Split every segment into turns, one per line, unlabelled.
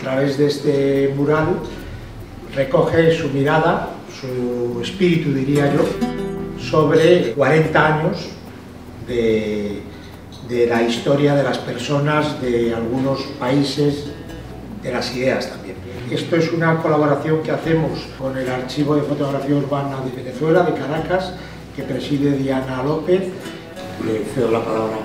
través de este mural recoge su mirada, su espíritu, diría yo, sobre 40 años de la historia de las personas, de algunos países, de las ideas también. Esto es una colaboración que hacemos con el Archivo de Fotografía Urbana de Venezuela, de Caracas, que preside Diana López. Le cedo la palabra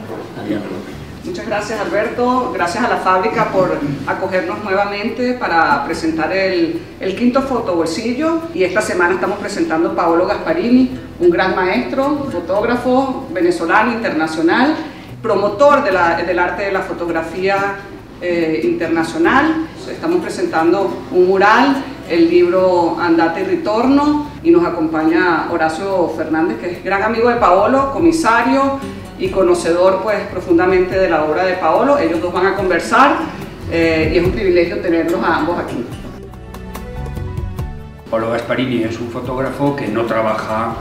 a Diana López.
Muchas gracias, Alberto. Gracias a la fábrica por acogernos nuevamente para presentar el quinto fotobolsillo. Y esta semana estamos presentando a Paolo Gasparini, un gran maestro, fotógrafo venezolano, internacional, promotor del arte de la fotografía internacional. Estamos presentando un mural, el libro Andate y Ritorno, y nos acompaña Horacio Fernández, que es gran amigo de Paolo, comisario y conocedor pues profundamente de la obra de Paolo. Ellos dos van a conversar y es un privilegio tenerlos a ambos aquí.
Paolo Gasparini es un fotógrafo que no trabaja,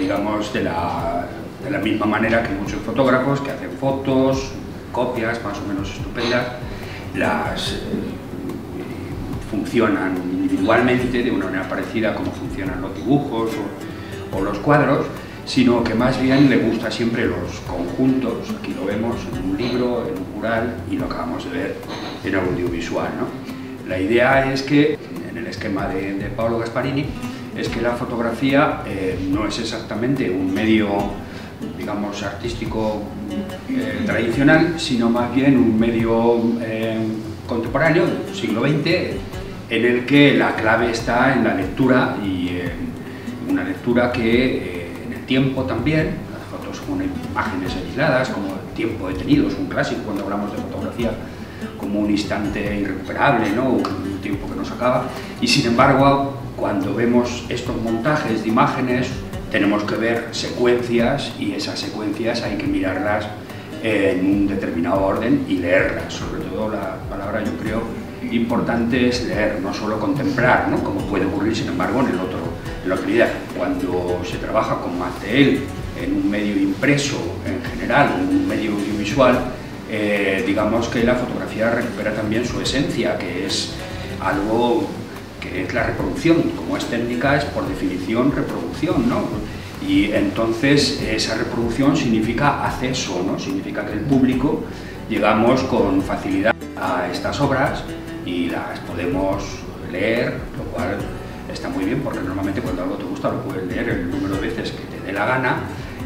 digamos, de la misma manera que muchos fotógrafos que hacen fotos, copias más o menos estupendas, las funcionan individualmente de una manera parecida como funcionan los dibujos o los cuadros, sino que más bien le gusta siempre los conjuntos. Aquí lo vemos en un libro, en un mural y lo acabamos de ver en audiovisual, ¿no? La idea es que, en el esquema de Paolo Gasparini, es que la fotografía no es exactamente un medio, digamos, artístico tradicional, sino más bien un medio contemporáneo del siglo XX, en el que la clave está en la lectura y una lectura que tiempo también. Las fotos son imágenes aisladas, como el tiempo detenido, es un clásico cuando hablamos de fotografía, como un instante irrecuperable, ¿no? Un tiempo que no se acaba. Y sin embargo, cuando vemos estos montajes de imágenes, tenemos que ver secuencias, y esas secuencias hay que mirarlas en un determinado orden y leerlas. Sobre todo la palabra, yo creo, importante es leer, no solo contemplar, ¿no? Como puede ocurrir, sin embargo, en la otra idea. Cuando se trabaja con material en un medio impreso en general, en un medio audiovisual, digamos que la fotografía recupera también su esencia, que es algo que es la reproducción. Como es técnica, es por definición reproducción, ¿no? Y entonces esa reproducción significa acceso, ¿no? Significa que el público llegamos con facilidad a estas obras y las podemos leer, lo cual está muy bien, porque normalmente cuando algo te gusta lo puedes leer el número de veces que te dé la gana,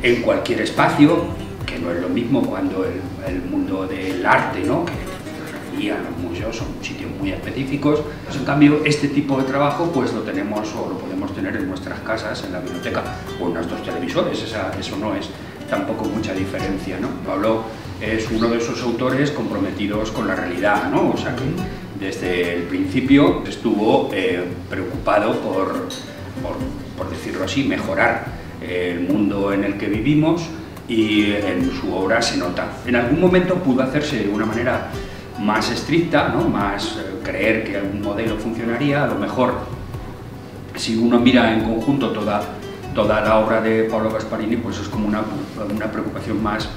en cualquier espacio, que no es lo mismo cuando el mundo del arte, ¿no? Que los museos son sitios muy específicos. Pues en cambio, este tipo de trabajo pues lo tenemos o lo podemos tener en nuestras casas, en la biblioteca o en nuestros televisores. Eso no es tampoco mucha diferencia, ¿no? Pablo es uno de esos autores comprometidos con la realidad, ¿no? O sea que desde el principio estuvo preocupado por decirlo así, mejorar el mundo en el que vivimos, y en su obra se nota. En algún momento pudo hacerse de una manera más estricta, ¿no? Más creer que algún modelo funcionaría. A lo mejor, si uno mira en conjunto toda la obra de Paolo Gasparini, pues es como una preocupación más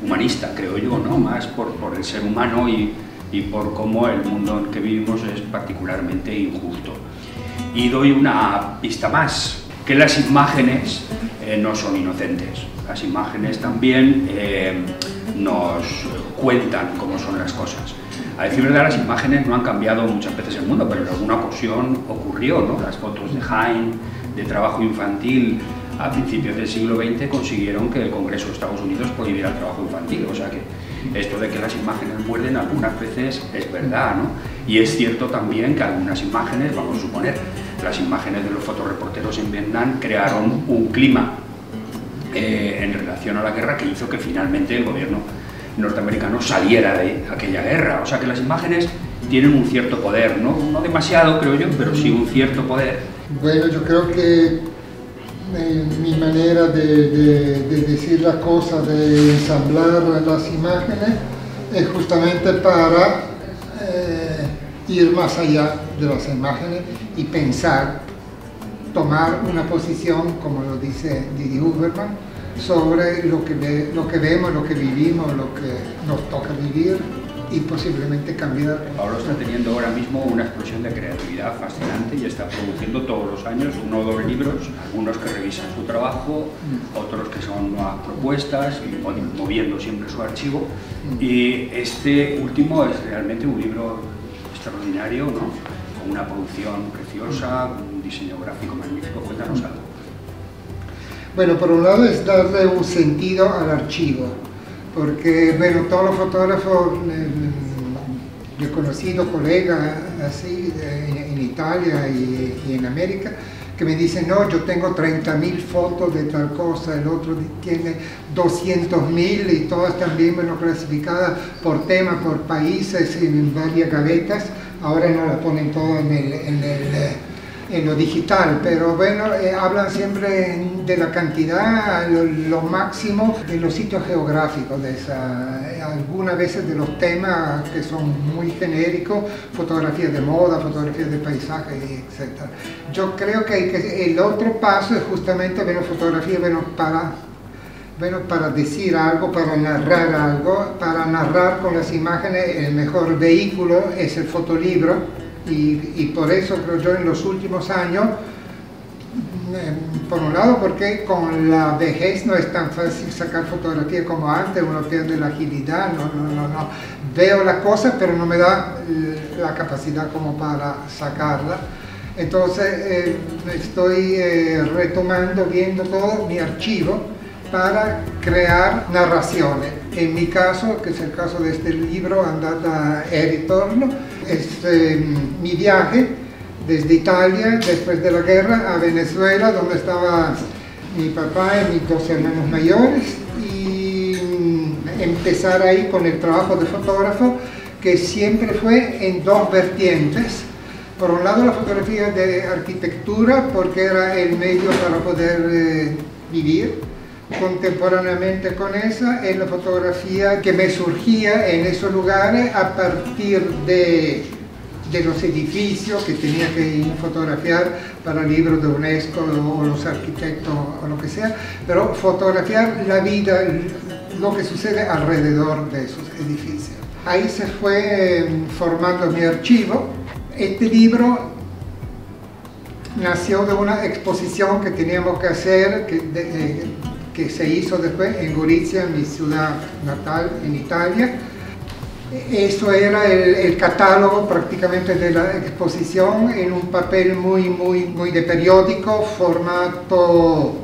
humanista, creo yo, ¿no? Más por el ser humano y por cómo el mundo en que vivimos es particularmente injusto. Y doy una pista más, que las imágenes no son inocentes. Las imágenes también nos cuentan cómo son las cosas. A decir verdad, las imágenes no han cambiado muchas veces el mundo, pero en alguna ocasión ocurrió, ¿no? Las fotos de Hain, de trabajo infantil a principios del siglo XX, consiguieron que el Congreso de Estados Unidos prohibiera el trabajo infantil. O sea que esto de que las imágenes muerden algunas veces es verdad, ¿no? Y es cierto también que algunas imágenes, vamos a suponer, las imágenes de los fotoreporteros en Vietnam crearon un clima en relación a la guerra que hizo que finalmente el gobierno norteamericano saliera de aquella guerra. O sea que las imágenes tienen un cierto poder, no demasiado, creo yo, pero sí un cierto poder.
Bueno, yo creo que mi manera de decir las cosas, de ensamblar las imágenes, es justamente para ir más allá de las imágenes y pensar, tomar una posición, como lo dice Didi Huberman, sobre lo que vemos, lo que vivimos, lo que nos toca vivir, y posiblemente cambiar.
Pablo está teniendo ahora mismo una explosión de creatividad fascinante y está produciendo todos los años 1 o 2 libros, algunos que revisan su trabajo, otros que son nuevas propuestas, moviendo siempre su archivo. Y este último es realmente un libro extraordinario, ¿no? Con una producción preciosa, un diseño gráfico magnífico. Cuéntanos algo.
Bueno, por un lado es darle un sentido al archivo, porque bueno, todos los fotógrafos, yo he conocido colegas así en Italia y en América, que me dicen, no, yo tengo 30.000 fotos de tal cosa, el otro tiene 200.000 y todas también, bueno, clasificadas por tema, por países, en varias gavetas. Ahora no la ponen todo en lo digital, pero bueno, hablan siempre de la cantidad, lo máximo de los sitios geográficos, algunas veces de los temas que son muy genéricos, fotografías de moda, fotografías de paisaje, etc. Yo creo que el otro paso es justamente ver fotografía para decir algo, para narrar con las imágenes. El mejor vehículo es el fotolibro. Y por eso creo yo en los últimos años, por un lado porque con la vejez no es tan fácil sacar fotografía como antes, uno pierde la agilidad, no. Veo la cosa pero no me da la capacidad como para sacarla. Entonces estoy retomando, viendo todo mi archivo para crear narraciones. En mi caso, que es el caso de este libro, Andata e ritorno, es mi viaje desde Italia, después de la guerra, a Venezuela, donde estaba mi papá y mis 2 hermanos mayores, y empezar ahí con el trabajo de fotógrafo, que siempre fue en 2 vertientes. Por un lado, la fotografía de arquitectura, porque era el medio para poder vivir. Contemporáneamente con esa es la fotografía que me surgía en esos lugares a partir de los edificios que tenía que fotografiar para libros de UNESCO o los arquitectos o lo que sea, pero fotografiar la vida, lo que sucede alrededor de esos edificios. Ahí se fue formando mi archivo. Este libro nació de una exposición que teníamos que hacer, que se hizo después en Gorizia, mi ciudad natal en Italia. Eso era el catálogo prácticamente de la exposición, en un papel muy de periódico, formato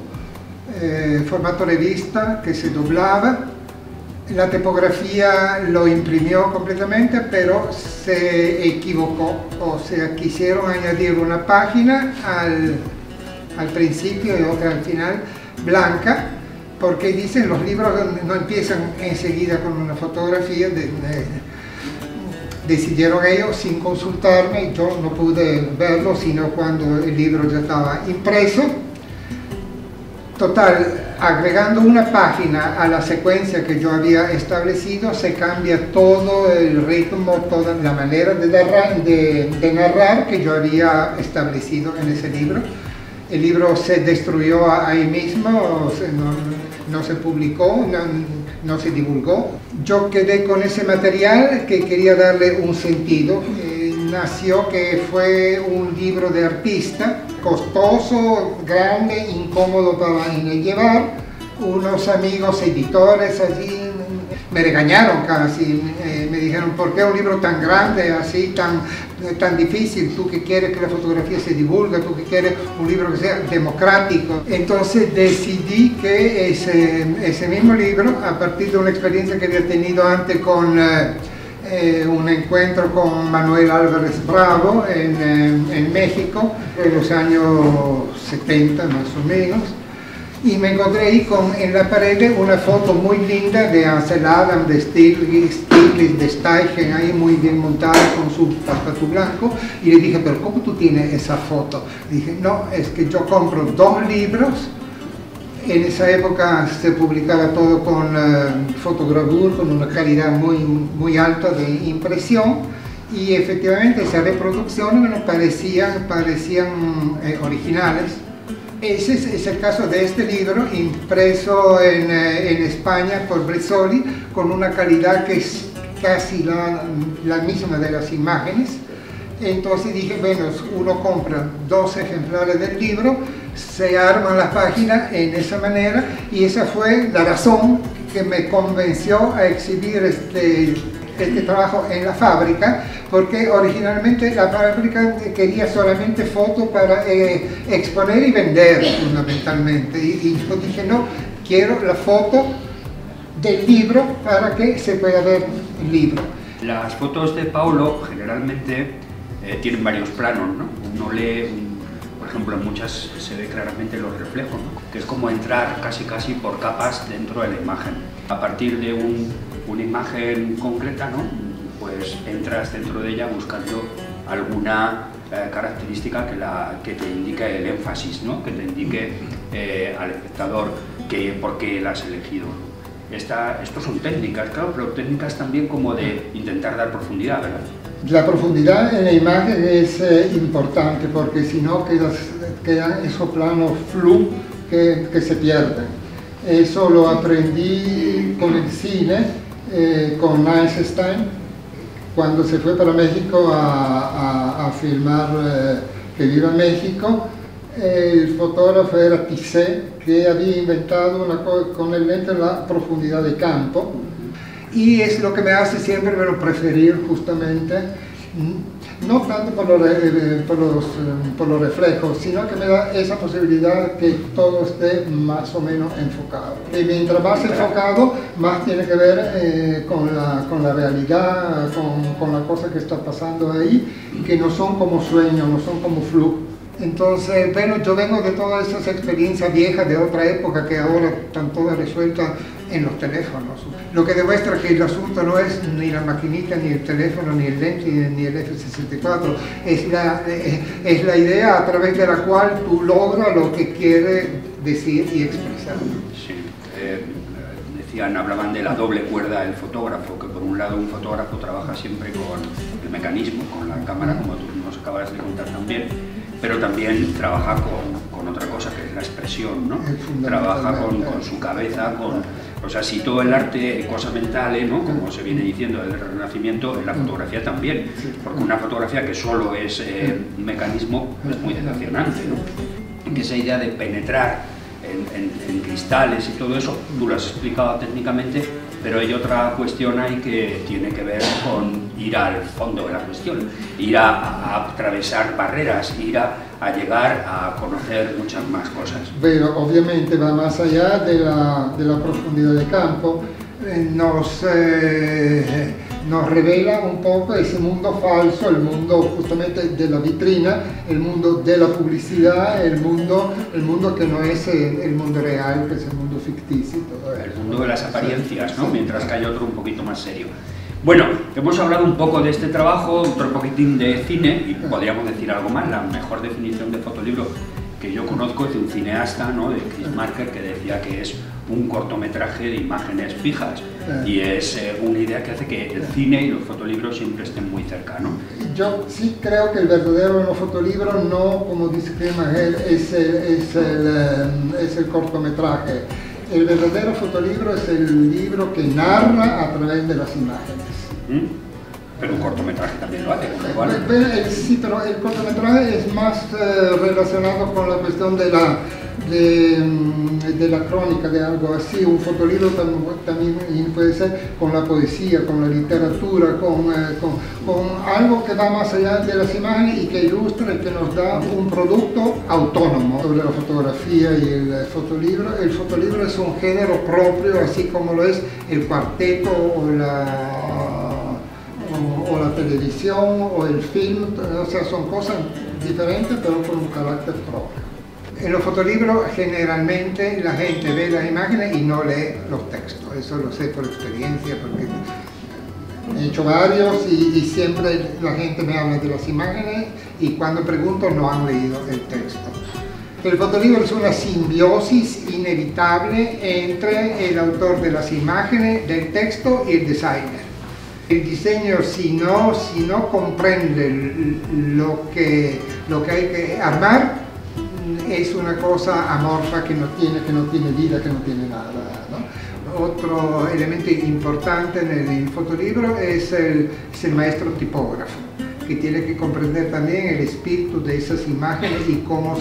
revista, que se doblaba. La tipografía lo imprimió completamente, pero se equivocó, o sea, quisieron añadir una página al principio y otra al final, blanca, porque dicen los libros no empiezan enseguida con una fotografía, decidieron ellos sin consultarme, y yo no pude verlo sino cuando el libro ya estaba impreso. Total, agregando una página a la secuencia que yo había establecido, se cambia todo el ritmo, toda la manera de narrar que yo había establecido en ese libro. El libro se destruyó ahí mismo, no se publicó, no se divulgó. Yo quedé con ese material que quería darle un sentido. Nació que fue un libro de artista, costoso, grande, incómodo para llevar. Unos amigos editores allí me regañaron casi, me dijeron, ¿por qué un libro tan grande, así, tan difícil? Tú que quieres que la fotografía se divulgue, tú que quieres un libro que sea democrático. Entonces decidí que ese mismo libro, a partir de una experiencia que había tenido antes con un encuentro con Manuel Álvarez Bravo en México, en los años 70 más o menos, y me encontré ahí en la pared una foto muy linda de Ansel Adams, de Stiglitz, de Steichen, ahí muy bien montada con su passepartout blanco, y le dije, pero ¿cómo tú tienes esa foto? Le dije, no, es que yo compro 2 libros. En esa época se publicaba todo con fotogravure, con una calidad muy alta de impresión, y efectivamente esas reproducciones me parecían originales. Ese es el caso de este libro, impreso en España por Brezzoli, con una calidad que casi la misma de las imágenes. Entonces dije, bueno, uno compra 2 ejemplares del libro, se arma la página en esa manera, y esa fue la razón que me convenció a exhibir este trabajo en la fábrica, porque originalmente la fábrica quería solamente fotos para exponer y vender fundamentalmente, y yo dije, no, quiero la foto del libro para que se pueda ver el libro.
Las fotos de Paolo generalmente tienen varios planos, ¿no? Uno lee, por ejemplo, en muchas se ve claramente los reflejos, ¿no? Que es como entrar casi por capas dentro de la imagen. A partir de una imagen concreta, ¿no? Pues entras dentro de ella buscando alguna característica que te indique el énfasis, ¿no? Que te indique al espectador por qué la has elegido. Estos son técnicas, claro, pero técnicas también como de intentar dar profundidad, ¿verdad?
La profundidad en la imagen es importante, porque si no quedan esos planos flu que se pierden. Eso lo aprendí con el cine, con Eisenstein, cuando se fue para México a filmar Que Viva México. El fotógrafo era Tissé, que había inventado con el lente la profundidad de campo, y es lo que me hace siempre preferir justamente, no tanto por los reflejos, sino que me da esa posibilidad que todo esté más o menos enfocado. Y mientras más enfocado, más tiene que ver con la realidad, con la cosa que está pasando ahí, que no son como sueños, no son como flujo. Entonces, bueno, yo vengo de todas esas experiencias viejas de otra época que ahora están todas resueltas en los teléfonos. Lo que demuestra que el asunto no es ni la maquinita, ni el teléfono, ni el lente, ni el F64. Es la idea a través de la cual tú logras lo que quieres decir y expresar.
Sí. Hablaban de la doble cuerda del fotógrafo, que por un lado un fotógrafo trabaja siempre con el mecanismo, con la cámara, como tú nos acabas de contar también, pero también trabaja con otra cosa, que es la expresión, ¿no? Trabaja con su cabeza, o sea, si todo el arte cosa mental, ¿no? Como se viene diciendo del Renacimiento, en la fotografía también, porque una fotografía que solo es un mecanismo es muy decepcionante, ¿no? Que esa idea de penetrar en cristales y todo eso, tú lo has explicado técnicamente, pero hay otra cuestión ahí que tiene que ver con ir al fondo de la cuestión, ir a atravesar barreras, ir a llegar a conocer muchas más cosas.
Pero obviamente va más allá de la profundidad de campo, nos revela un poco ese mundo falso, el mundo justamente de la vitrina, el mundo de la publicidad, el mundo que no es el mundo real, que es el mundo ficticio.
El mundo de las apariencias, ¿no? Mientras que hay otro un poquito más serio. Bueno, hemos hablado un poco de este trabajo, otro poquitín de cine, y podríamos decir algo más. La mejor definición de fotolibro que yo conozco es de un cineasta, ¿no? De Chris Marker, que decía que es un cortometraje de imágenes fijas, y es una idea que hace que el cine y los fotolibros siempre estén muy cerca, ¿no?
Yo sí creo que el verdadero fotolibro no, como dice Chris Marker, es el cortometraje. El verdadero fotolibro es el libro que narra a través de las imágenes.
Pero un cortometraje también lo hace, ¿vale?
Sí, pero el cortometraje es más relacionado con la cuestión de la crónica, de algo así. Un fotolibro también puede ser con la poesía, con la literatura, con algo que va más allá de las imágenes y que ilustra y que nos da un producto autónomo. Sobre la fotografía y el fotolibro es un género propio, así como lo es el cuarteto o la televisión o el film, o sea, son cosas diferentes pero con un carácter propio. En los fotolibros generalmente la gente ve las imágenes y no lee los textos, eso lo sé por experiencia, porque he hecho varios y siempre la gente me habla de las imágenes y cuando pregunto no han leído el texto. El fotolibro es una simbiosis inevitable entre el autor de las imágenes, del texto y el designer. El diseño, si no comprende lo que hay que armar, es una cosa amorfa que no tiene vida, que no tiene nada, ¿no? otro elemento importante en el fotolibro es el maestro tipógrafo, que tiene que comprender también el espíritu de esas imágenes y cómo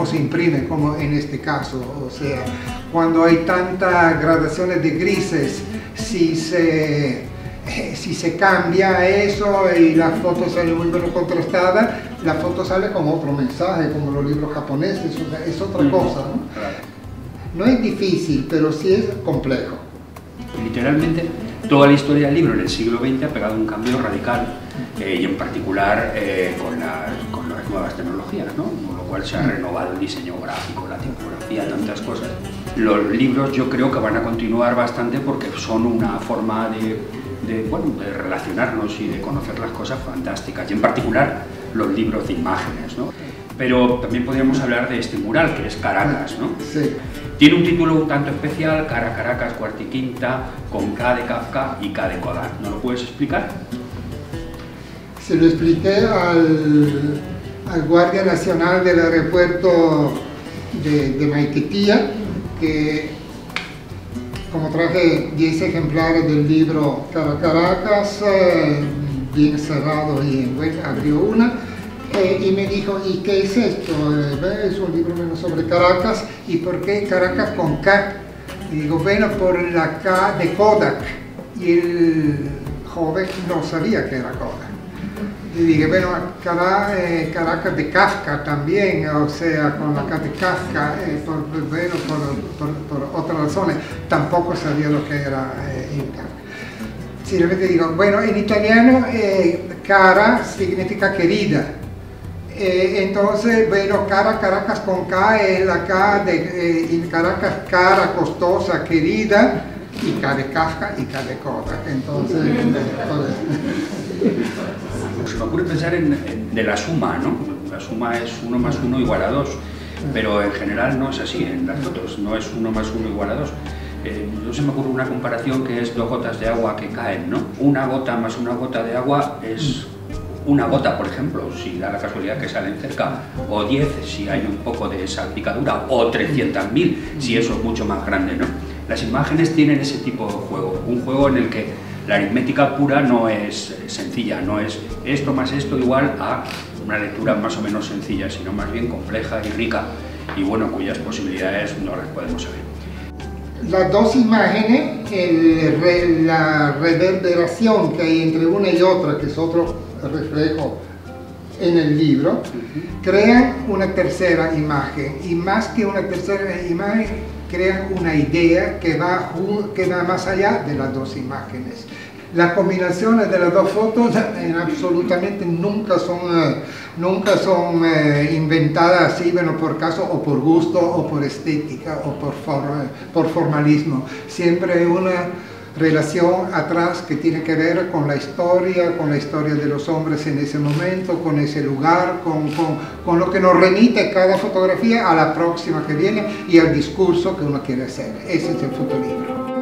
se imprime, como en este caso. O sea, cuando hay tantas gradaciones de grises, si se cambia eso y la foto sale muy bien contrastada, la foto sale con otro mensaje, como los libros japoneses, o sea, es otra cosa, ¿no? No es difícil, pero sí es complejo.
Literalmente, toda la historia del libro en el siglo XX ha pegado un cambio radical, y en particular con las nuevas tecnologías, ¿no? Con lo cual se ha renovado el diseño gráfico, la tipografía, tantas cosas. Los libros yo creo que van a continuar bastante porque son una forma de relacionarnos y de conocer las cosas fantásticas, y en particular los libros de imágenes, ¿no? Pero también podríamos hablar de este mural, que es Caracas, ¿no?
Sí.
Tiene un título un tanto especial, Caracas, cuarta y quinta, con K de Kafka y K de Kodak. ¿No lo puedes explicar?
Se lo expliqué al Guardia Nacional del aeropuerto de Maiquetía, que como traje 10 ejemplares del libro Caracas, bien cerrado y abrió una, y me dijo, ¿y qué es esto? Es un libro menos sobre Caracas, ¿y por qué Caracas con K? Y digo, bueno, por la K de Kodak, y el joven no sabía que era Kodak. Y dije, bueno, Caracas de Kafka también, o sea, con la K de Kafka, por otras razones, tampoco sabía lo que era simplemente digo, bueno, en italiano cara significa querida. Entonces, bueno, Caracas con K es la K de Caracas, cara, costosa, querida, y K de Kafka y K de Kodak. Entonces,
se me ocurre pensar de la suma, ¿no? La suma es 1 más 1 igual a 2, pero en general no es así en las fotos, no es 1 más 1 igual a 2. No se me ocurre una comparación que es 2 gotas de agua que caen, ¿no? Una gota más una gota de agua es una gota, por ejemplo, si da la casualidad que salen cerca, o 10 si hay un poco de salpicadura, o 300.000 si eso es mucho más grande, ¿no? Las imágenes tienen ese tipo de juego, un juego en el que la aritmética pura no es sencilla, no es esto más esto igual a una lectura más o menos sencilla, sino más bien compleja y rica, y bueno, cuyas posibilidades no las podemos saber.
Las dos imágenes, la reverberación que hay entre una y otra, que es otro reflejo en el libro, crean una tercera imagen, y más que una tercera imagen, crean una idea que va más allá de las dos imágenes. Las combinaciones de las dos fotos absolutamente nunca son inventadas así, bueno, por caso o por gusto o por estética o por formalismo. Siempre hay una relación atrás que tiene que ver con la historia de los hombres en ese momento, con ese lugar, con lo que nos remite cada fotografía a la próxima que viene y al discurso que uno quiere hacer. Ese es el fotolibro.